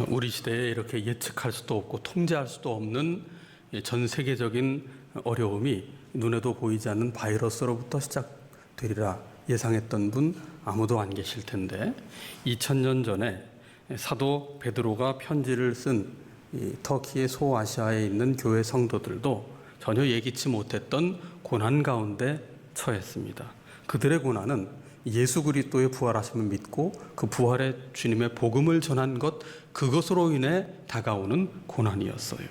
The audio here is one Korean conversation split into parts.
우리 시대에 이렇게 예측할 수도 없고 통제할 수도 없는 전 세계적인 어려움이 눈에도 보이지 않는 바이러스로부터 시작되리라 예상했던 분 아무도 안 계실 텐데, 2000년 전에 사도 베드로가 편지를 쓴 터키의 소아시아에 있는 교회 성도들도 전혀 예기치 못했던 고난 가운데 처했습니다. 그들의 고난은 예수 그리스도의 부활하심을 믿고 그 부활의 주님의 복음을 전한 것, 그것으로 인해 다가오는 고난이었어요.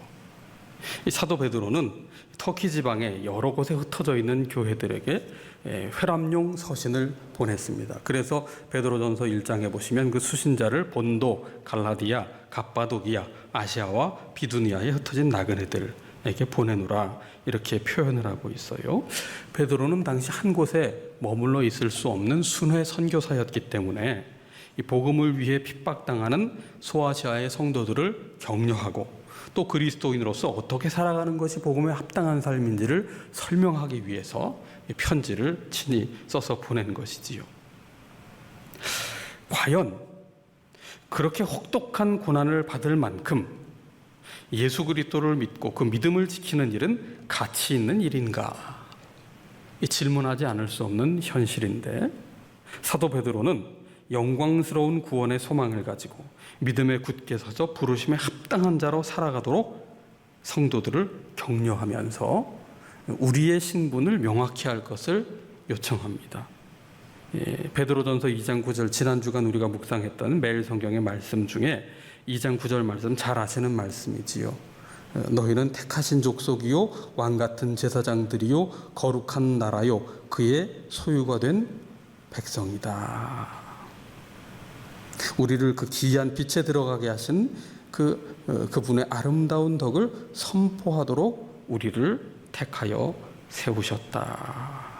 이 사도 베드로는 터키 지방의 여러 곳에 흩어져 있는 교회들에게 회람용 서신을 보냈습니다. 그래서 베드로전서 1장에 보시면 그 수신자를 본도, 갈라디아, 갑바도기아, 아시아와 비두니아에 흩어진 나그네들에게 보내노라, 이렇게 표현을 하고 있어요. 베드로는 당시 한 곳에 머물러 있을 수 없는 순회 선교사였기 때문에 이 복음을 위해 핍박당하는 소아시아의 성도들을 격려하고, 또 그리스도인으로서 어떻게 살아가는 것이 복음에 합당한 삶인지를 설명하기 위해서 편지를 친히 써서 보낸 것이지요. 과연 그렇게 혹독한 고난을 받을 만큼 예수 그리스도를 믿고 그 믿음을 지키는 일은 가치 있는 일인가? 질문하지 않을 수 없는 현실인데, 사도 베드로는 영광스러운 구원의 소망을 가지고 믿음에 굳게 서서 부르심에 합당한 자로 살아가도록 성도들을 격려하면서 우리의 신분을 명확히 할 것을 요청합니다. 베드로전서 2장 9절, 지난 주간 우리가 묵상했던 매일 성경의 말씀 중에 2장 9절 말씀 잘 아시는 말씀이지요. 너희는 택하신 족속이요 왕같은 제사장들이요 거룩한 나라요 그의 소유가 된 백성이다. 우리를 그 기이한 빛에 들어가게 하신 그분의 아름다운 덕을 선포하도록 우리를 택하여 세우셨다.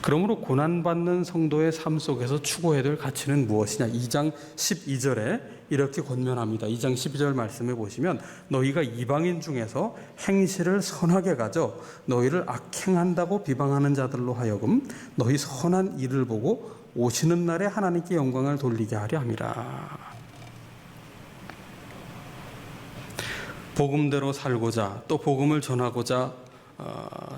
그러므로 고난받는 성도의 삶 속에서 추구해야 될 가치는 무엇이냐? 2장 12절에 이렇게 권면합니다. 2장 12절 말씀에 보시면 너희가 이방인 중에서 행실을 선하게 가져 너희를 악행한다고 비방하는 자들로 하여금 너희 선한 일을 보고 오시는 날에 하나님께 영광을 돌리게 하려 함이라. 복음대로 살고자 또 복음을 전하고자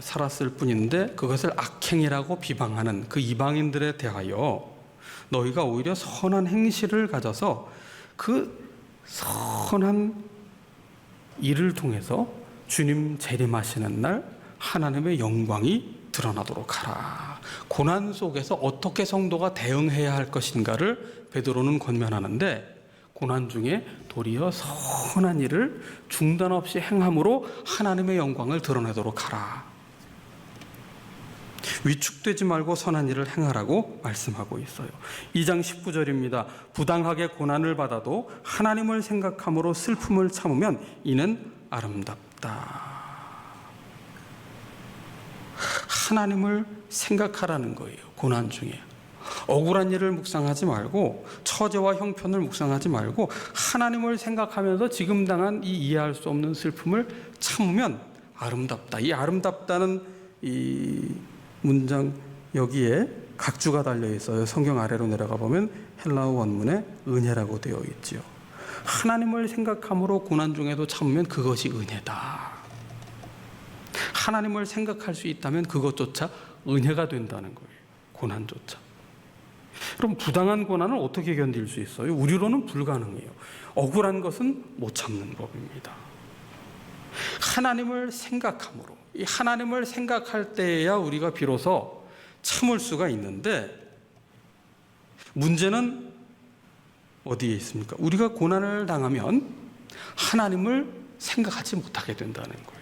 살았을 뿐인데 그것을 악행이라고 비방하는 그 이방인들에 대하여 너희가 오히려 선한 행실을 가져서 그 선한 일을 통해서 주님 재림하시는 날 하나님의 영광이 드러나도록 하라. 고난 속에서 어떻게 성도가 대응해야 할 것인가를 베드로는 권면하는데, 고난 중에 도리어 선한 일을 중단 없이 행함으로 하나님의 영광을 드러내도록 하라. 위축되지 말고 선한 일을 행하라고 말씀하고 있어요. 2장 19절입니다. 부당하게 고난을 받아도 하나님을 생각함으로 슬픔을 참으면 이는 아름답다. 하나님을 생각하라는 거예요. 고난 중에 억울한 일을 묵상하지 말고 처제와 형편을 묵상하지 말고 하나님을 생각하면서 지금 당한 이 이해할 수 없는 슬픔을 참으면 아름답다. 이 아름답다는 이 문장 여기에 각주가 달려 있어요. 성경 아래로 내려가 보면 헬라어 원문에 은혜라고 되어 있지요. 하나님을 생각함으로 고난 중에도 참으면 그것이 은혜다. 하나님을 생각할 수 있다면 그것조차 은혜가 된다는 거예요. 고난조차. 그럼 부당한 고난을 어떻게 견딜 수 있어요? 우리로는 불가능해요. 억울한 것은 못 참는 법입니다. 하나님을 생각함으로, 이 하나님을 생각할 때에야 우리가 비로소 참을 수가 있는데, 문제는 어디에 있습니까? 우리가 고난을 당하면 하나님을 생각하지 못하게 된다는 거예요.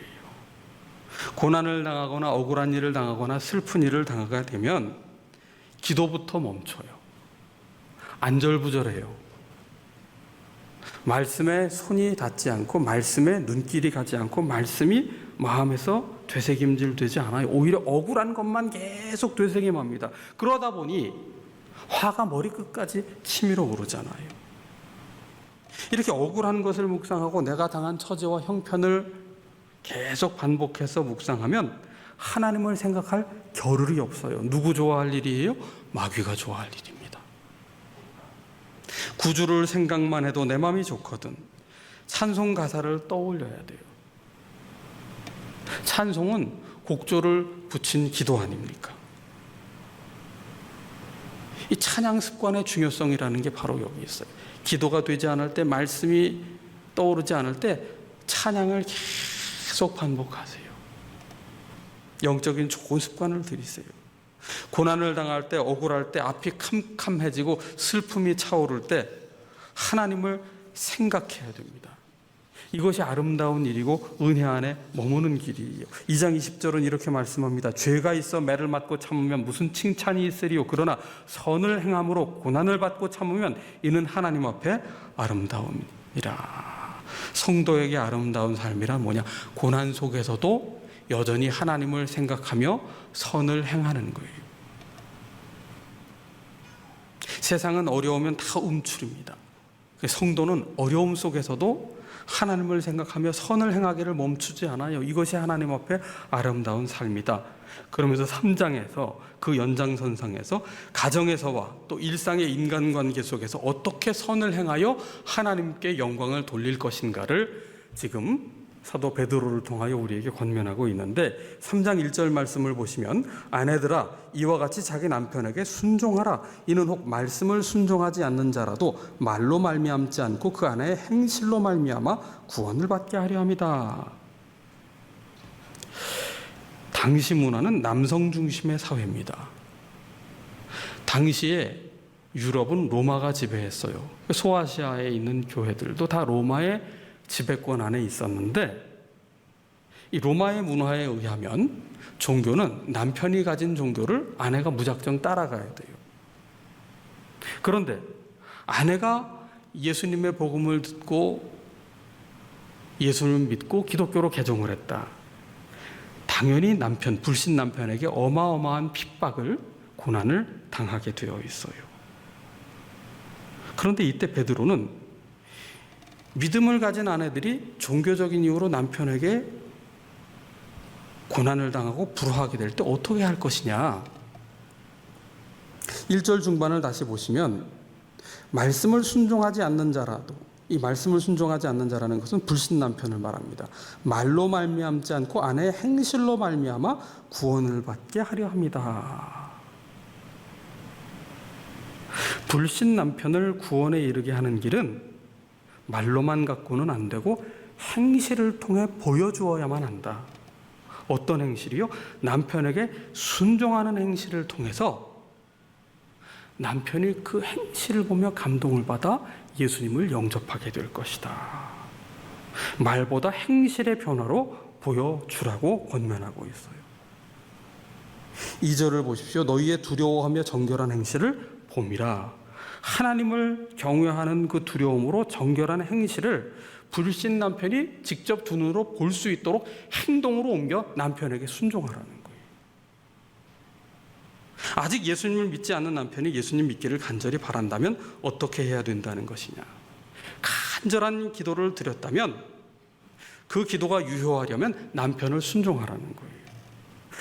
고난을 당하거나 억울한 일을 당하거나 슬픈 일을 당하게 되면 기도부터 멈춰요. 안절부절해요. 말씀에 손이 닿지 않고 말씀에 눈길이 가지 않고 말씀이 마음에서 되새김질 되지 않아요. 오히려 억울한 것만 계속 되새김합니다. 그러다 보니 화가 머리끝까지 치밀어 오르잖아요. 이렇게 억울한 것을 묵상하고 내가 당한 처지와 형편을 계속 반복해서 묵상하면 하나님을 생각할 겨를이 없어요. 누구 좋아할 일이에요? 마귀가 좋아할 일입니다. 구주를 생각만 해도 내 마음이 좋거든. 찬송 가사를 떠올려야 돼요. 찬송은 곡조를 붙인 기도 아닙니까? 이 찬양 습관의 중요성이라는 게 바로 여기 있어요. 기도가 되지 않을 때, 말씀이 떠오르지 않을 때 찬양을 계속 반복하세요. 영적인 좋은 습관을 들이세요. 고난을 당할 때, 억울할 때, 앞이 캄캄해지고 슬픔이 차오를 때 하나님을 생각해야 됩니다. 이것이 아름다운 일이고 은혜 안에 머무는 길이에요. 2장 20절은 이렇게 말씀합니다. 죄가 있어 매를 맞고 참으면 무슨 칭찬이 있으리요. 그러나 선을 행함으로 고난을 받고 참으면 이는 하나님 앞에 아름다움이라. 성도에게 아름다운 삶이란 뭐냐? 고난 속에서도 여전히 하나님을 생각하며 선을 행하는 거예요. 세상은 어려우면 다 움츠립니다. 성도는 어려움 속에서도 하나님을 생각하며 선을 행하기를 멈추지 않아요. 이것이 하나님 앞에 아름다운 삶이다. 그러면서 3장에서 그 연장선상에서 가정에서와 또 일상의 인간관계 속에서 어떻게 선을 행하여 하나님께 영광을 돌릴 것인가를 지금 사도 베드로를 통하여 우리에게 권면하고 있는데 3장 1절 말씀을 보시면 아내들아 이와 같이 자기 남편에게 순종하라. 이는 혹 말씀을 순종하지 않는 자라도 말로 말미암지 않고 그 아내의 행실로 말미암아 구원을 받게 하려 함이다. 당시 문화는 남성 중심의 사회입니다. 당시에 유럽은 로마가 지배했어요. 소아시아에 있는 교회들도 다 로마의 지배권 안에 있었는데 이 로마의 문화에 의하면 종교는 남편이 가진 종교를 아내가 무작정 따라가야 돼요. 그런데 아내가 예수님의 복음을 듣고 예수를 믿고 기독교로 개종을 했다. 당연히 남편, 불신 남편에게 어마어마한 핍박을, 고난을 당하게 되어 있어요. 그런데 이때 베드로는 믿음을 가진 아내들이 종교적인 이유로 남편에게 고난을 당하고 불화하게 될 때 어떻게 할 것이냐. 1절 중반을 다시 보시면 말씀을 순종하지 않는 자라도, 이 말씀을 순종하지 않는 자라는 것은 불신 남편을 말합니다. 말로 말미암지 않고 아내의 행실로 말미암아 구원을 받게 하려 합니다. 불신 남편을 구원에 이르게 하는 길은 말로만 갖고는 안 되고 행실을 통해 보여주어야만 한다. 어떤 행실이요? 남편에게 순종하는 행실을 통해서 남편이 그 행실을 보며 감동을 받아 예수님을 영접하게 될 것이다. 말보다 행실의 변화로 보여주라고 권면하고 있어요. 2절을 보십시오. 너희의 두려워하며 정결한 행실을 봄이라. 하나님을 경외하는 그 두려움으로 정결한 행실을 불신 남편이 직접 두 눈으로 볼 수 있도록 행동으로 옮겨 남편에게 순종하라는 거예요. 아직 예수님을 믿지 않는 남편이 예수님 믿기를 간절히 바란다면 어떻게 해야 된다는 것이냐. 간절한 기도를 드렸다면 그 기도가 유효하려면 남편을 순종하라는 거예요.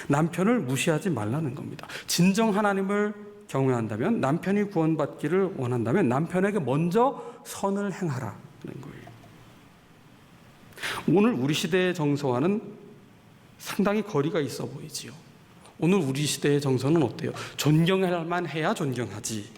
남편을 무시하지 말라는 겁니다. 진정 하나님을 경외한다면, 남편이 구원받기를 원한다면 남편에게 먼저 선을 행하라는 거예요. 오늘 우리 시대의 정서와는 상당히 거리가 있어 보이지요. 오늘 우리 시대의 정서는 어때요? 존경할 만해야 존경하지.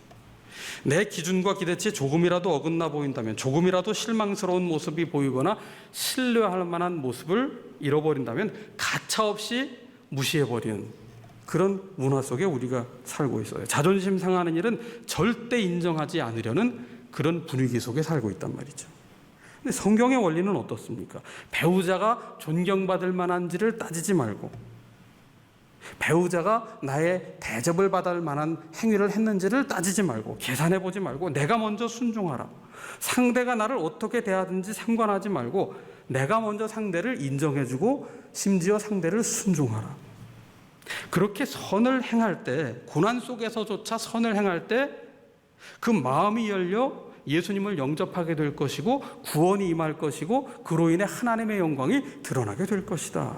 내 기준과 기대치에 조금이라도 어긋나 보인다면, 조금이라도 실망스러운 모습이 보이거나 신뢰할 만한 모습을 잃어버린다면 가차없이 무시해버리는 그런 문화 속에 우리가 살고 있어요. 자존심 상하는 일은 절대 인정하지 않으려는 그런 분위기 속에 살고 있단 말이죠. 근데 성경의 원리는 어떻습니까? 배우자가 존경받을 만한지를 따지지 말고, 배우자가 나의 대접을 받을 만한 행위를 했는지를 따지지 말고, 계산해보지 말고 내가 먼저 순종하라. 상대가 나를 어떻게 대하든지 상관하지 말고 내가 먼저 상대를 인정해주고 심지어 상대를 순종하라. 그렇게 선을 행할 때, 고난 속에서조차 선을 행할 때 그 마음이 열려 예수님을 영접하게 될 것이고 구원이 임할 것이고 그로 인해 하나님의 영광이 드러나게 될 것이다.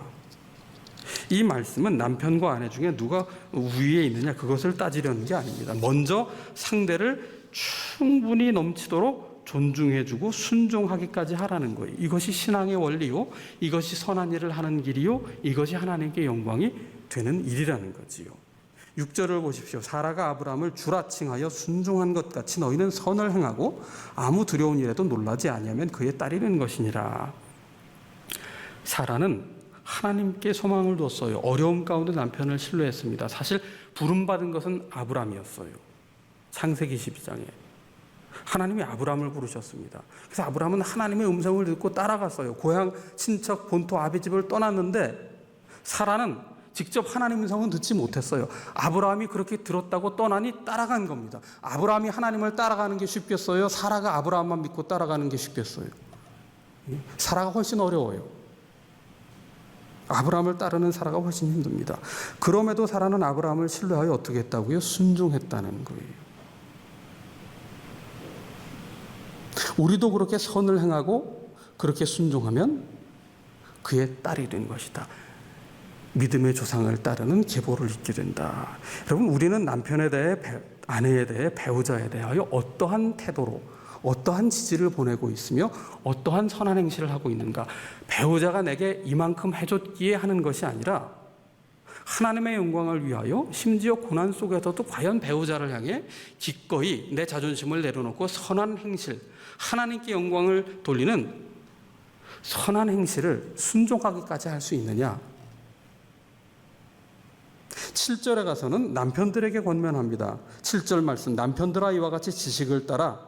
이 말씀은 남편과 아내 중에 누가 우위에 있느냐 그것을 따지려는 게 아닙니다. 먼저 상대를 충분히 넘치도록 존중해주고 순종하기까지 하라는 거예요. 이것이 신앙의 원리요, 이것이 선한 일을 하는 길이요, 이것이 하나님께 영광이 되는 일이라는 거지요. 6절을 보십시오. 사라가 아브라함을 주라 칭하여 순종한 것 같이 너희는 선을 행하고 아무 두려운 일에도 놀라지 아니하면 그의 딸이는 것이니라. 사라는 하나님께 소망을 뒀어요. 어려움 가운데 남편을 신뢰했습니다. 사실 부름받은 것은 아브라함이었어요. 창세기 12장에 하나님이 아브라함을 부르셨습니다. 그래서 아브라함은 하나님의 음성을 듣고 따라갔어요. 고향 친척 본토 아비 집을 떠났는데 사라는 직접 하나님의 음성은 듣지 못했어요. 아브라함이 그렇게 들었다고 떠나니 따라간 겁니다. 아브라함이 하나님을 따라가는 게 쉽겠어요? 사라가 아브라함만 믿고 따라가는 게 쉽겠어요? 사라가 훨씬 어려워요. 아브라함을 따르는 사라가 훨씬 힘듭니다. 그럼에도 사라는 아브라함을 신뢰하여 어떻게 했다고요? 순종했다는 거예요. 우리도 그렇게 선을 행하고 그렇게 순종하면 그의 딸이 된 것이다. 믿음의 조상을 따르는 계보를 잇게 된다. 여러분, 우리는 남편에 대해, 아내에 대해, 배우자에 대하여 어떠한 태도로, 어떠한 지지를 보내고 있으며 어떠한 선한 행실을 하고 있는가. 배우자가 내게 이만큼 해줬기에 하는 것이 아니라 하나님의 영광을 위하여 심지어 고난 속에서도 과연 배우자를 향해 기꺼이 내 자존심을 내려놓고 선한 행실, 하나님께 영광을 돌리는 선한 행실을 순종하기까지 할 수 있느냐. 7절에 가서는 남편들에게 권면합니다. 7절 말씀, 남편들아 이와 같이 지식을 따라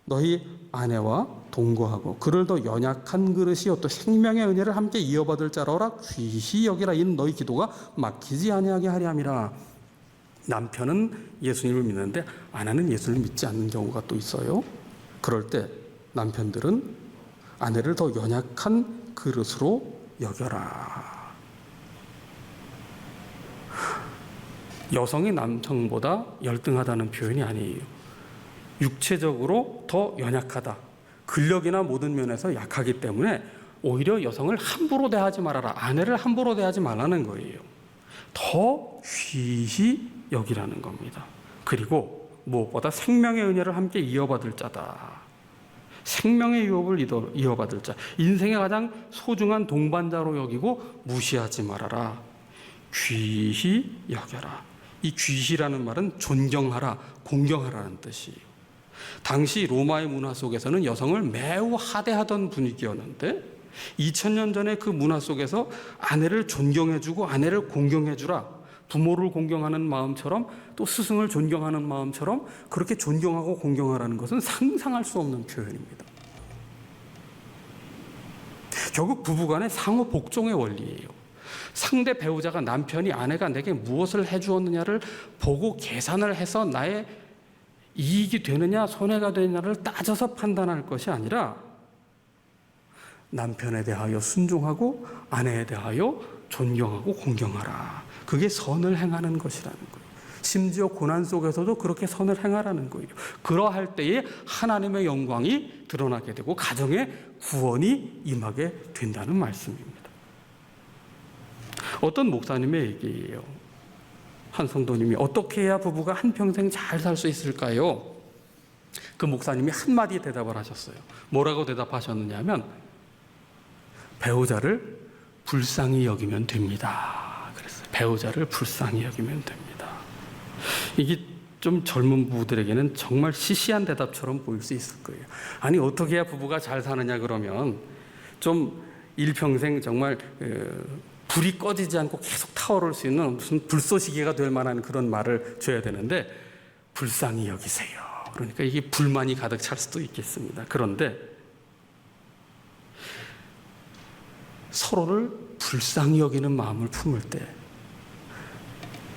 너희 아내와 동거하고 그를 더 연약한 그릇이요 또 생명의 은혜를 함께 이어받을 자라라 귀히 여기라. 이는 너희 기도가 막히지 아니하게 하려 함이라. 남편은 예수님을 믿는데 아내는 예수님을 믿지 않는 경우가 또 있어요. 그럴 때 남편들은 아내를 더 연약한 그릇으로 여겨라. 여성이 남성보다 열등하다는 표현이 아니에요. 육체적으로 더 연약하다. 근력이나 모든 면에서 약하기 때문에 오히려 여성을 함부로 대하지 말아라. 아내를 함부로 대하지 말라는 거예요. 더 귀히 여기라는 겁니다. 그리고 무엇보다 생명의 은혜를 함께 이어받을 자다. 생명의 유업을 이어받을 자. 인생의 가장 소중한 동반자로 여기고 무시하지 말아라. 귀히 여겨라. 이 귀히라는 말은 존경하라, 공경하라는 뜻이에요. 당시 로마의 문화 속에서는 여성을 매우 하대하던 분위기였는데 2000년 전에 그 문화 속에서 아내를 존경해주고 아내를 공경해주라. 부모를 공경하는 마음처럼 또 스승을 존경하는 마음처럼 그렇게 존경하고 공경하라는 것은 상상할 수 없는 표현입니다. 결국 부부간의 상호 복종의 원리예요. 상대 배우자가 남편이 아내가 내게 무엇을 해주었느냐를 보고 계산을 해서 나의 이익이 되느냐 손해가 되느냐를 따져서 판단할 것이 아니라 남편에 대하여 순종하고 아내에 대하여 존경하고 공경하라. 그게 선을 행하는 것이라는 거예요. 심지어 고난 속에서도 그렇게 선을 행하라는 거예요. 그러할 때에 하나님의 영광이 드러나게 되고 가정의 구원이 임하게 된다는 말씀입니다. 어떤 목사님의 얘기예요. 한 성도님이 어떻게 해야 부부가 한평생 잘 살 수 있을까요? 그 목사님이 한마디 대답을 하셨어요. 뭐라고 대답하셨느냐면 배우자를 불쌍히 여기면 됩니다. 그랬어요. 배우자를 불쌍히 여기면 됩니다. 이게 좀 젊은 부부들에게는 정말 시시한 대답처럼 보일 수 있을 거예요. 아니 어떻게 해야 부부가 잘 사느냐 그러면 좀 일평생 정말 불이 꺼지지 않고 계속 타오를 수 있는 무슨 불쏘시개가 될 만한 그런 말을 줘야 되는데 불쌍히 여기세요. 그러니까 이게 불만이 가득 찰 수도 있겠습니다. 그런데 서로를 불쌍히 여기는 마음을 품을 때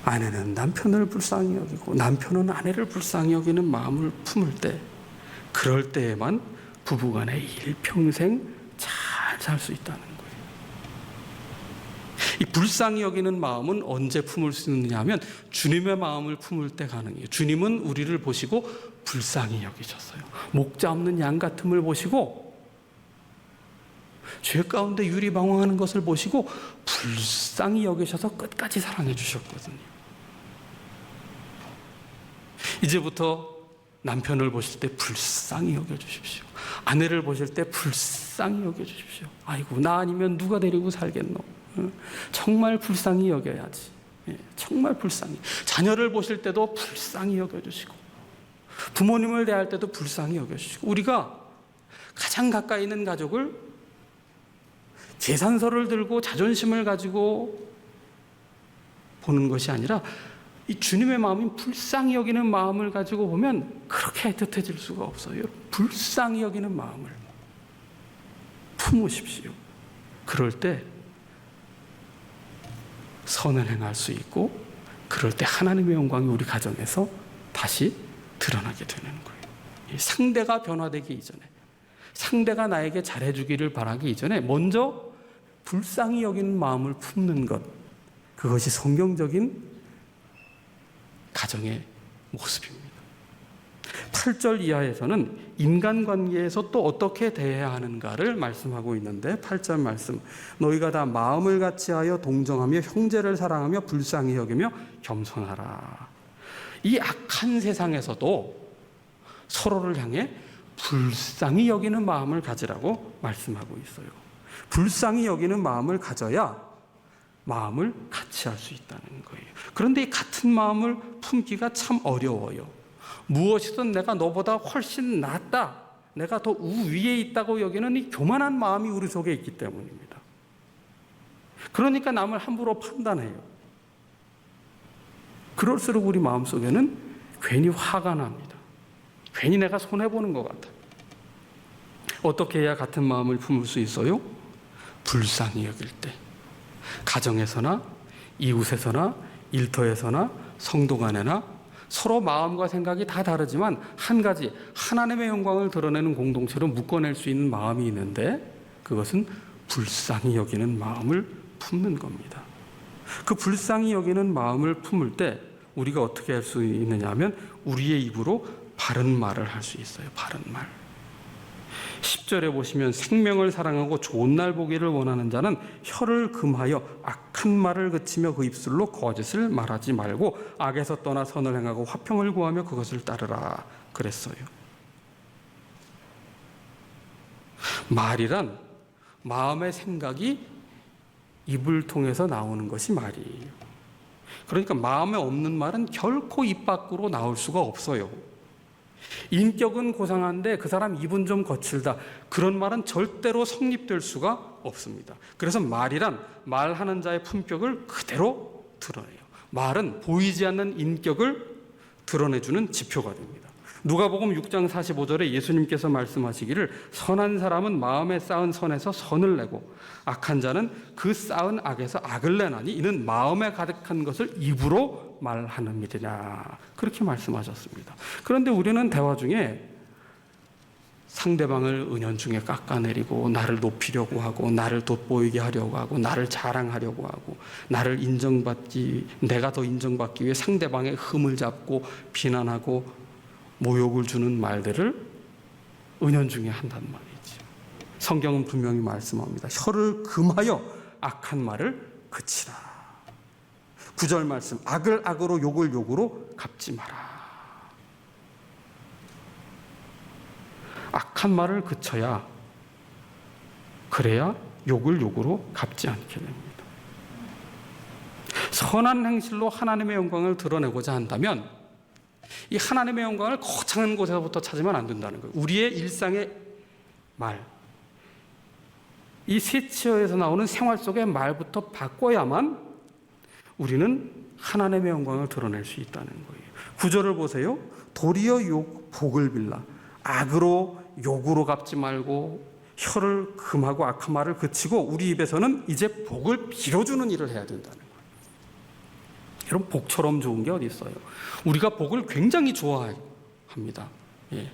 아내는 남편을 불쌍히 여기고 남편은 아내를 불쌍히 여기는 마음을 품을 때 그럴 때에만 부부간에 일평생 잘 살 수 있다는 거예요. 이 불쌍히 여기는 마음은 언제 품을 수 있느냐 하면 주님의 마음을 품을 때 가능해요. 주님은 우리를 보시고 불쌍히 여기셨어요. 목자 없는 양 같음을 보시고 죄 가운데 유리방황하는 것을 보시고 불쌍히 여기셔서 끝까지 사랑해 주셨거든요. 이제부터 남편을 보실 때 불쌍히 여겨주십시오. 아내를 보실 때 불쌍히 여겨주십시오. 아이고, 나 아니면 누가 데리고 살겠노? 정말 불쌍히 여겨야지. 정말 불쌍히. 자녀를 보실 때도 불쌍히 여겨주시고, 부모님을 대할 때도 불쌍히 여겨주시고, 우리가 가장 가까이 있는 가족을 계산서를 들고 자존심을 가지고 보는 것이 아니라 이 주님의 마음인 불쌍히 여기는 마음을 가지고 보면 그렇게 애틋해질 수가 없어요. 불쌍히 여기는 마음을 품으십시오. 그럴 때 선을 행할 수 있고, 그럴 때 하나님의 영광이 우리 가정에서 다시 드러나게 되는 거예요. 상대가 변화되기 이전에, 상대가 나에게 잘해주기를 바라기 이전에 먼저 불쌍히 여기는 마음을 품는 것, 그것이 성경적인 가정의 모습입니다. 8절 이하에서는 인간관계에서 또 어떻게 대해야 하는가를 말씀하고 있는데, 8절 말씀, 너희가 다 마음을 같이하여 동정하며 형제를 사랑하며 불쌍히 여기며 겸손하라. 이 악한 세상에서도 서로를 향해 불쌍히 여기는 마음을 가지라고 말씀하고 있어요. 불쌍히 여기는 마음을 가져야 마음을 같이 할 수 있다는 거예요. 그런데 이 같은 마음을 품기가 참 어려워요. 무엇이든 내가 너보다 훨씬 낫다, 내가 더 우위에 있다고 여기는 이 교만한 마음이 우리 속에 있기 때문입니다. 그러니까 남을 함부로 판단해요. 그럴수록 우리 마음속에는 괜히 화가 납니다. 괜히 내가 손해보는 것 같아요. 어떻게 해야 같은 마음을 품을 수 있어요? 불쌍히 여길 때, 가정에서나 이웃에서나 일터에서나 성도 간에나 서로 마음과 생각이 다 다르지만 한 가지 하나님의 영광을 드러내는 공동체로 묶어낼 수 있는 마음이 있는데, 그것은 불쌍히 여기는 마음을 품는 겁니다. 그 불쌍히 여기는 마음을 품을 때 우리가 어떻게 할 수 있느냐 하면 우리의 입으로 바른 말을 할 수 있어요. 바른 말. 10절에 보시면 생명을 사랑하고 좋은 날 보기를 원하는 자는 혀를 금하여 악한 말을 그치며 그 입술로 거짓을 말하지 말고 악에서 떠나 선을 행하고 화평을 구하며 그것을 따르라 그랬어요. 말이란 마음의 생각이 입을 통해서 나오는 것이 말이에요. 그러니까 마음에 없는 말은 결코 입 밖으로 나올 수가 없어요. 인격은 고상한데 그 사람 입은 좀 거칠다, 그런 말은 절대로 성립될 수가 없습니다. 그래서 말이란 말하는 자의 품격을 그대로 드러내요. 말은 보이지 않는 인격을 드러내주는 지표가 됩니다. 누가복음 6장 45절에 예수님께서 말씀하시기를 선한 사람은 마음에 쌓은 선에서 선을 내고 악한 자는 그 쌓은 악에서 악을 내나니 이는 마음에 가득한 것을 입으로 말하는 일이냐, 그렇게 말씀하셨습니다. 그런데 우리는 대화 중에 상대방을 은연중에 깎아내리고 나를 높이려고 하고 나를 돋보이게 하려고 하고 나를 자랑하려고 하고 나를 내가 더 인정받기 위해 상대방의 흠을 잡고 비난하고 모욕을 주는 말들을 은연중에 한단 말이죠. 성경은 분명히 말씀합니다. 혀를 금하여 악한 말을 그치라. 9절 말씀, 악을 악으로 욕을 욕으로 갚지 마라. 악한 말을 그쳐야, 그래야 욕을 욕으로 갚지 않게 됩니다. 선한 행실로 하나님의 영광을 드러내고자 한다면 이 하나님의 영광을 거창한 곳에서부터 찾으면 안 된다는 거예요. 우리의 일상의 말, 이 세치어에서 나오는 생활 속의 말부터 바꿔야만 우리는 하나님의 영광을 드러낼 수 있다는 거예요. 9절을 보세요. 도리어 복을 빌라. 악으로 욕으로 갚지 말고 혀를 금하고 악한 말을 그치고 우리 입에서는 이제 복을 빌어주는 일을 해야 된다는 거예요. 여러분, 복처럼 좋은 게 어디 있어요? 우리가 복을 굉장히 좋아합니다. 예.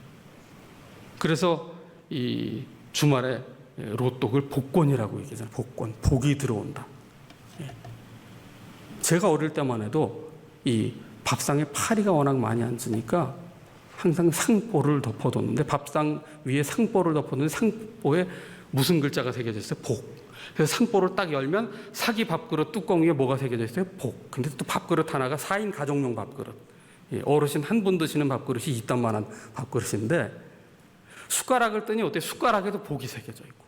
그래서 이 주말에 로또를 복권이라고 얘기하잖아요. 복권, 복이 들어온다. 예. 제가 어릴 때만 해도 이 밥상에 파리가 워낙 많이 앉으니까 항상 상보를 덮어뒀는데, 밥상 위에 상보를 덮어뒀는데 상보에 무슨 글자가 새겨져 있어요? 복. 그래서 상보를 딱 열면 사기 밥그릇 뚜껑 위에 뭐가 새겨져 있어요? 복. 근데 또 밥그릇 하나가 4인 가정용 밥그릇. 어르신 한 분 드시는 밥그릇이 이딴만한 밥그릇인데 숟가락을 뜨니 어때? 숟가락에도 복이 새겨져 있고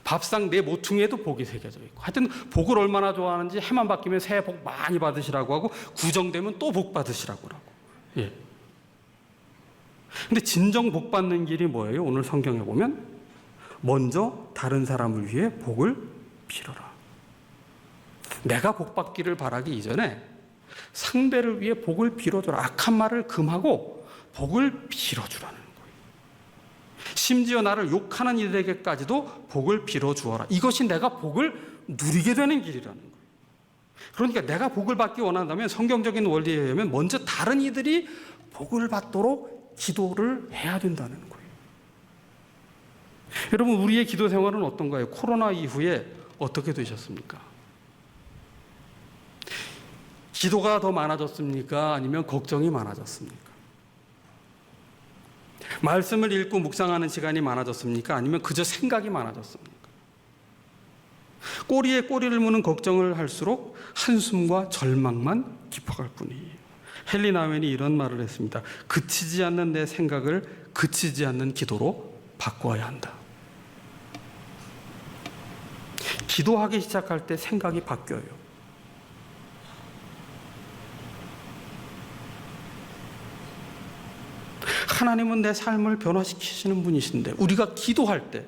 밥상 내 모퉁이에도 복이 새겨져 있고 하여튼 복을 얼마나 좋아하는지 해만 바뀌면 새해 복 많이 받으시라고 하고 구정되면 또 복 받으시라고 하고. 예. 근데 진정 복 받는 길이 뭐예요? 오늘 성경에 보면 먼저 다른 사람을 위해 복을 빌어라. 내가 복 받기를 바라기 이전에 상대를 위해 복을 빌어줘라. 악한 말을 금하고 복을 빌어주라는 거예요. 심지어 나를 욕하는 이들에게까지도 복을 빌어주어라. 이것이 내가 복을 누리게 되는 길이라는 거예요. 그러니까 내가 복을 받기 원한다면 성경적인 원리에 의하면 먼저 다른 이들이 복을 받도록 기도를 해야 된다는 거예요. 여러분, 우리의 기도 생활은 어떤가요? 코로나 이후에 어떻게 되셨습니까? 기도가 더 많아졌습니까? 아니면 걱정이 많아졌습니까? 말씀을 읽고 묵상하는 시간이 많아졌습니까? 아니면 그저 생각이 많아졌습니까? 꼬리에 꼬리를 무는 걱정을 할수록 한숨과 절망만 깊어갈 뿐이에요. 헨리 나웬이 이런 말을 했습니다. 그치지 않는 내 생각을 그치지 않는 기도로 바꾸어야 한다. 기도하기 시작할 때 생각이 바뀌어요. 하나님은 내 삶을 변화시키시는 분이신데 우리가 기도할 때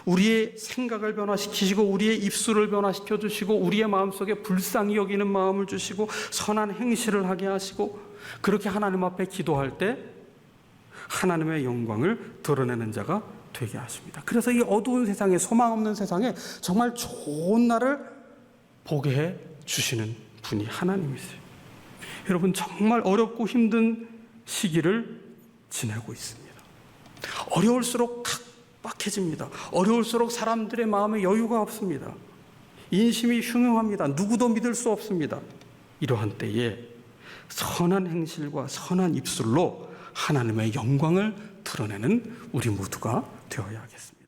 우리의 생각을 변화시키시고 우리의 입술을 변화시켜 주시고 우리의 마음속에 불쌍히 여기는 마음을 주시고 선한 행실을 하게 하시고 그렇게 하나님 앞에 기도할 때 하나님의 영광을 드러내는 자가 되게 하십니다. 그래서 이 어두운 세상에, 소망 없는 세상에 정말 좋은 날을 보게 해 주시는 분이 하나님이세요. 여러분, 정말 어렵고 힘든 시기를 지내고 있습니다. 어려울수록 각박해집니다. 어려울수록 사람들의 마음에 여유가 없습니다. 인심이 흉흉합니다. 누구도 믿을 수 없습니다. 이러한 때에 선한 행실과 선한 입술로 하나님의 영광을 드러내는 우리 모두가 되어야 하겠습니다.